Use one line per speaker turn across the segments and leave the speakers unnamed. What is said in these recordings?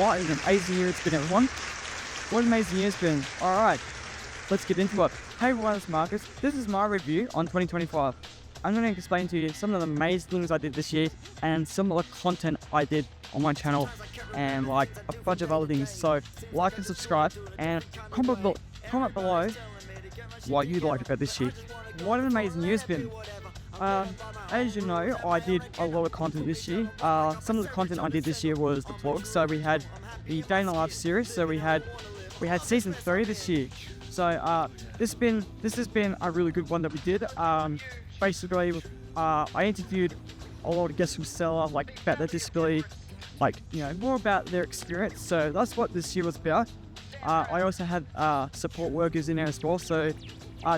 What an amazing year it's been, everyone. What an amazing year it's been. Alright, let's get into it. Hey everyone, it's Marcus. This is my review on 2025. I'm going to explain to you some of the amazing things I did this year and some of the content I did on my channel and like a bunch of other things. So like and subscribe and comment below what you like about this year. What an amazing year it's been. As you know, I did a lot of content this year. Some of the content I did this year was the vlogs. So we had the Day in the Life series. So we had season 3 this year. So this has been a really good one that we did. Basically, I interviewed a lot of guests from Stella, like about their disability, like more about their experience. So that's what this year was about. I also had support workers in there as well. So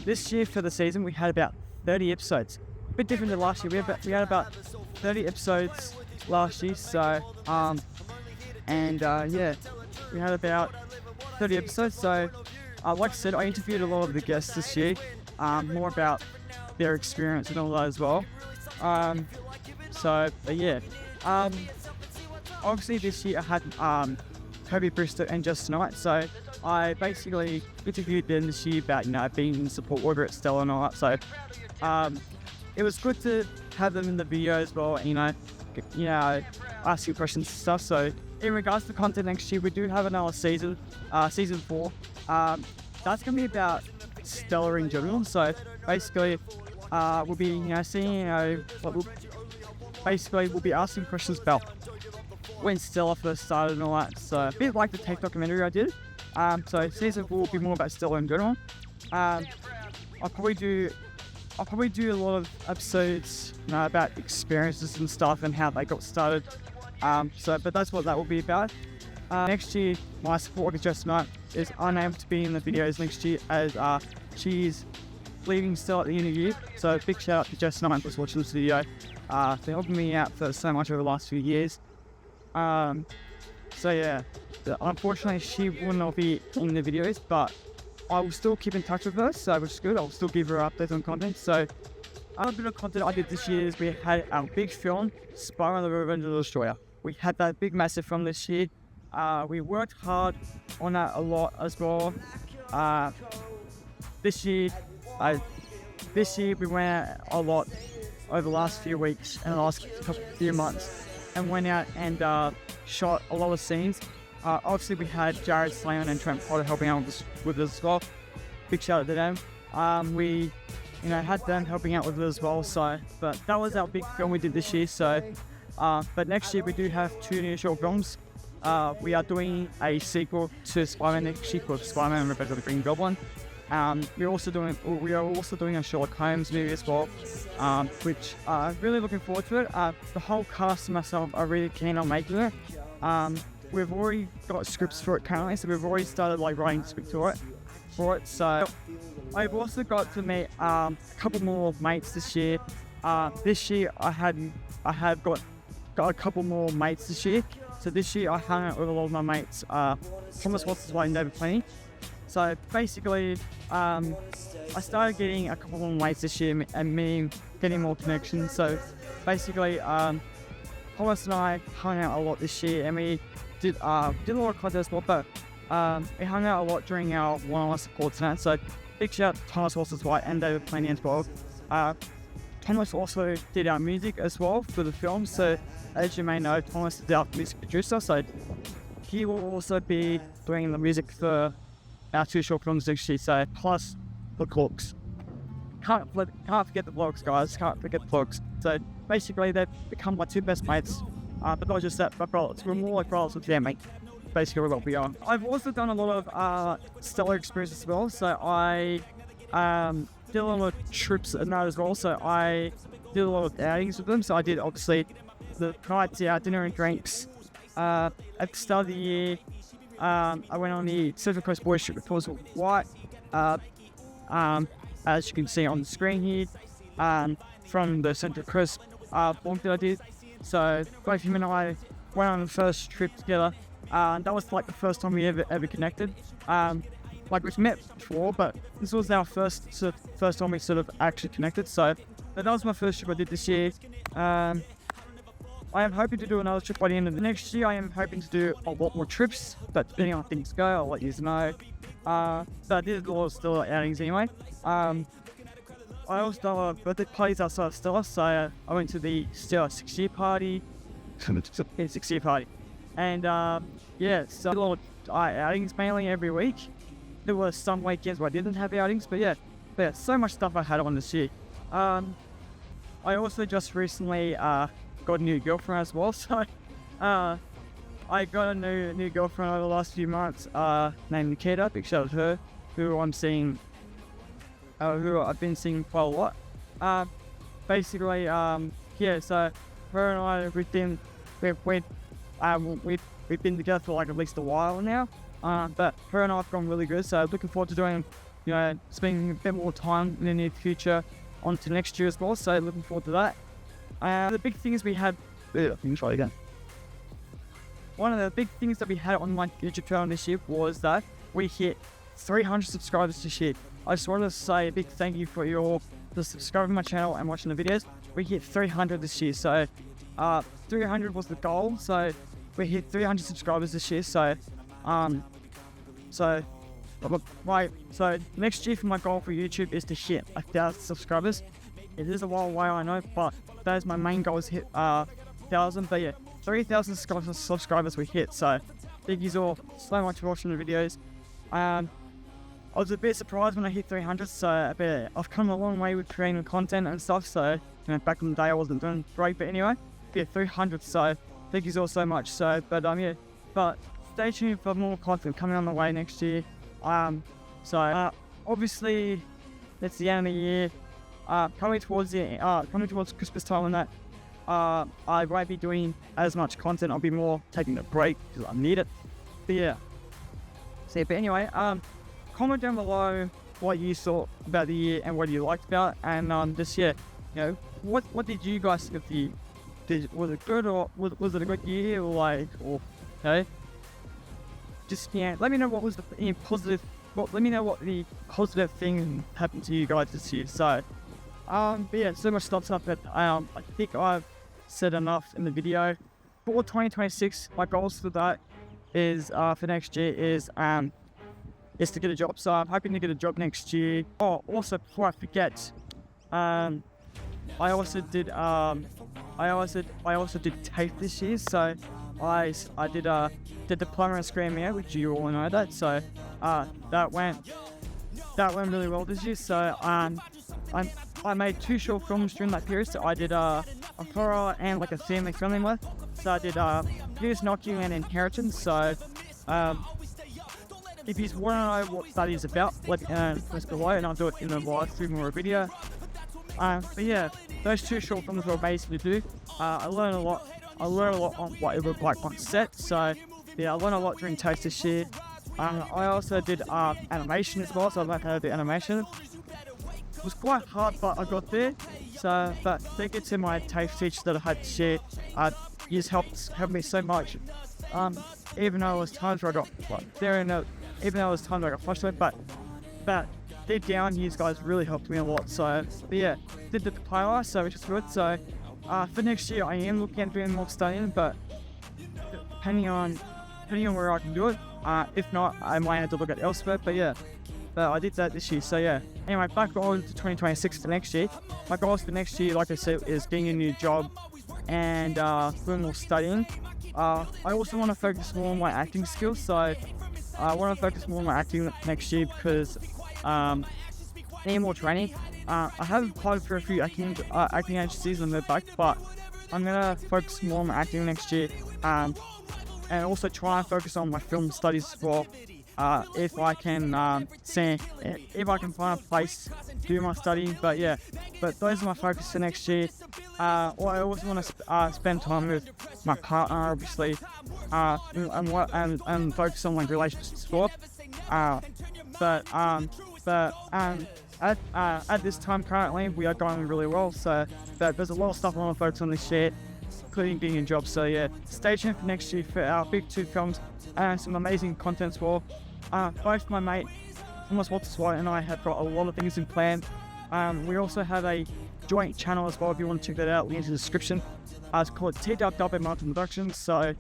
this year for the season, we had about 30 episodes. A bit different than last year. We had about 30 episodes last year. So yeah, we had about 30 episodes. So like I said, I interviewed a lot of the guests this year, more about their experience and all that as well. But yeah, obviously this year I had Kobe Bristow and Justin Knight. So I basically interviewed them this year about being in support worker at Stella and all that. So it was good to have them in the video as well, and ask you questions and stuff. So in regards to content next year, we do have another season 4. That's gonna be about Stella in general. So basically we'll be seeing we'll be asking questions about when Stella first started and all that. So a bit like the Take documentary I did. So season 4 will be more about Stella in general. I'll probably do a lot of episodes about experiences and stuff and how they got started. But that's what that will be about. Next year, my support worker Justin Knight is unable to be in the videos next year as she's leaving Stella at the end of the year. So big shout out to Justin Knight for watching this video. For helping me out for so much over the last few years. So yeah, unfortunately she will not be in the videos, but I will still keep in touch with her, so which is good. I'll still give her updates on content. So another bit of content I did this year is we had our big film, Spider-Man: The Revenge of the Destroyer. We had that big massive film this year. We worked hard on that a lot as well. This year we went out a lot over the last few weeks and the last few months, and went out and shot a lot of scenes. Obviously we had Jared Slayman and Trent Potter helping out with us as well. Big shout out to them. We had them helping out with it as well. So, but that was our big film we did this year. So, but next year we do have 2 new short films. We are doing a sequel to Spider-Man next year called Spider-Man: Revenge of the Green Goblin. We are also doing a Sherlock Holmes movie as well, which I'm really looking forward to it. The whole cast and myself are really keen on making it. We've already got scripts for it currently, so we've already started writing script for it. So I've also got to meet a couple more mates this year. This year I have got a couple more mates this year. So this year I hung out with a lot of my mates, Thomas Watts' White and David Plenty. So basically, I started getting a couple more mates this year and getting more connections. So basically, Thomas and I hung out a lot this year, and we did a lot of content as well. But we hung out a lot during our one-on-one support tonight. So big shout out to Thomas Watts' White and David Plenty as well. Thomas also did our music as well for the film. So as you may know, Thomas is our music producer. So he will also be doing the music for our 2 short films next year. So plus the vlogs. Can't forget the vlogs, guys. Can't forget the vlogs. So basically, they've become my 2 best mates. But not just that, but brothers. We're more like brothers with them, mate. Basically, what we are. I've also done a lot of Stellar experiences as well. So I did a lot of trips and that as well. So I did a lot of outings with them. So I did obviously the nights out, dinner and drinks. At the start of the year, I went on the Central Coast Boys trip with Thomas White. As you can see on the screen here, from the Central Coast vlog that I did. So both him and I went on the first trip together. That was like the first time we ever connected. Like we've met before, but this was our first time we sort of actually connected. So that was my first trip I did this year. I am hoping to do another trip by the end of the next year. I am hoping to do a lot more trips, but depending on how things go, I'll let you know. But there's a lot of Stella outings anyway. I also done a lot of birthday parties outside of Stella, so I went to the Stella 6-year party. 6-year party. And yeah, so a lot of outings mainly every week. There were some weekends where I didn't have outings, but yeah, so much stuff I had on this year. I also just recently got a new girlfriend as well, so I got a new girlfriend over the last few months, named Nikita. Big shout out to her, who I've been seeing quite a lot. Basically, yeah, so her and I, we've been together for like at least a while now. But her and I have gone really good, so looking forward to doing, spending a bit more time in the near future onto next year as well. So looking forward to that. The big things we had. Let me try again. One of the big things that we had on my YouTube channel this year was that we hit 300 subscribers this year. I just wanted to say a big thank you for subscribing to my channel and watching the videos. We hit 300 this year, so 300 was the goal. So we hit 300 subscribers this year. So next year for my goal for YouTube is to hit 1,000 subscribers. It is a while away, I know, but that is my main goal, is hit 1,000. But yeah, 3,000 subscribers we hit. So thank you all so much for watching the videos. I was a bit surprised when I hit 300, so I've come a long way with creating content and stuff. So back in the day I wasn't doing great, but anyway, yeah, 300. So thank you all so much. So, but yeah, but stay tuned for more content coming on the way next year. Obviously, that's the end of the year. Coming towards Christmas time and that, I won't be doing as much content. I'll be more taking a break because I need it. But yeah. So, but anyway, comment down below what you thought about the year and what you liked about it, and what did you guys think of the year? Was it good, or was it a good year, just let me know what was the positive. Let me know what the positive thing happened to you guys this year. So, but yeah, so much stuff that I think I've said enough in the video. For 2026, my goals for that is for next year is to get a job. So I'm hoping to get a job next year. Oh, also before I forget, I also did TAFE this year. So I did diploma in Screen Media, which you all know that. So that went really well this year. So I made 2 short films during that period. So I did a horror and like a family one. So I did Here's Knocking and Inheritance. So if you want to know what that is about, let me know below, and I'll do it in a live stream or a video. But yeah, those 2 short films were amazing to do. I learned a lot on what it looked like on set. So yeah, I learned a lot during TAFE this year. I also did animation as well, so I learned how to do animation. It was quite hard, but I got there. So, but thank you to my TAFE teacher that I had to share. You just helped me so much. Even though it was times where I got frustrated, but deep down, you guys really helped me a lot. So, but yeah, did the diploma, so which is good. So, for next year, I am looking at doing more studying, but depending on where I can do it. If not, I might have to look at elsewhere. But yeah, but I did that this year. So yeah. Anyway, back on to 2026 for next year. My goals for next year, like I said, is getting a new job and doing more studying. I also want to focus more on my acting skills. So I want to focus more on my acting next year because I need more training. I have applied for a few acting agencies on the back, but I'm gonna focus more on my acting next year. And also try and focus on my film studies as well. If I can find a place to do my studying. But yeah, but those are my focus for next year. I also want to spend time with my partner, obviously, and focus on like relationships as well. At this time currently, we are going really well. So there's a lot of stuff I want to focus on this year, including getting a job. So yeah, stay tuned for next year for our big 2 films and some amazing content as well. Both my mate Thomas Walter White and I have got a lot of things in plan. We also have a joint channel as well if you want to check that out. Link in the description. It's called TWW Martin Productions. So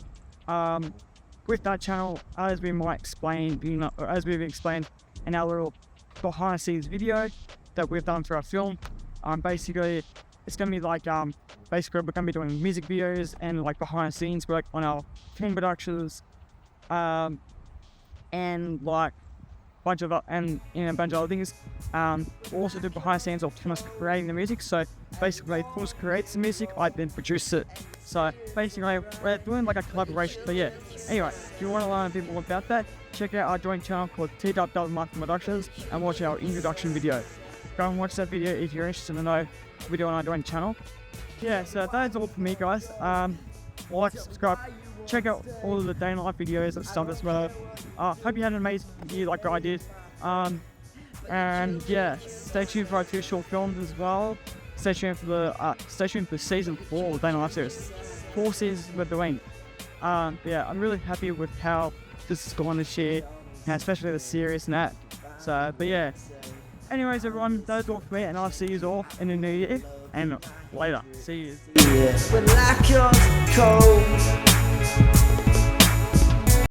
with that channel, as we might explain, as we've explained in our little behind the scenes video that we've done for our film, basically it's gonna be like basically we're gonna be doing music videos and like behind the scenes work on our film productions, and like a bunch of other things. We'll also do behind the scenes of Thomas creating the music. So basically Thomas creates the music, I then produce it. So basically we're doing like a collaboration. But yeah, anyway, if you want to learn a bit more about that, check out our joint channel called TWW Martin Productions and watch our introduction video. Go and watch that video if you're interested to know what we do on our joint channel. Yeah, so that's all for me, guys. Like, subscribe, check out all of the day and life videos and stuff as well. Hope you had an amazing year like I did. And yeah, stay tuned for our 2 short films as well. Stay tuned for season 4 of the Day and Life series. 4 seasons we're doing. Yeah, I'm really happy with how this has gone this year, and especially the series and that. So, but yeah. Anyways, everyone, that's all for me, and I'll see you all in the new year and later. See you.
But like you're cold.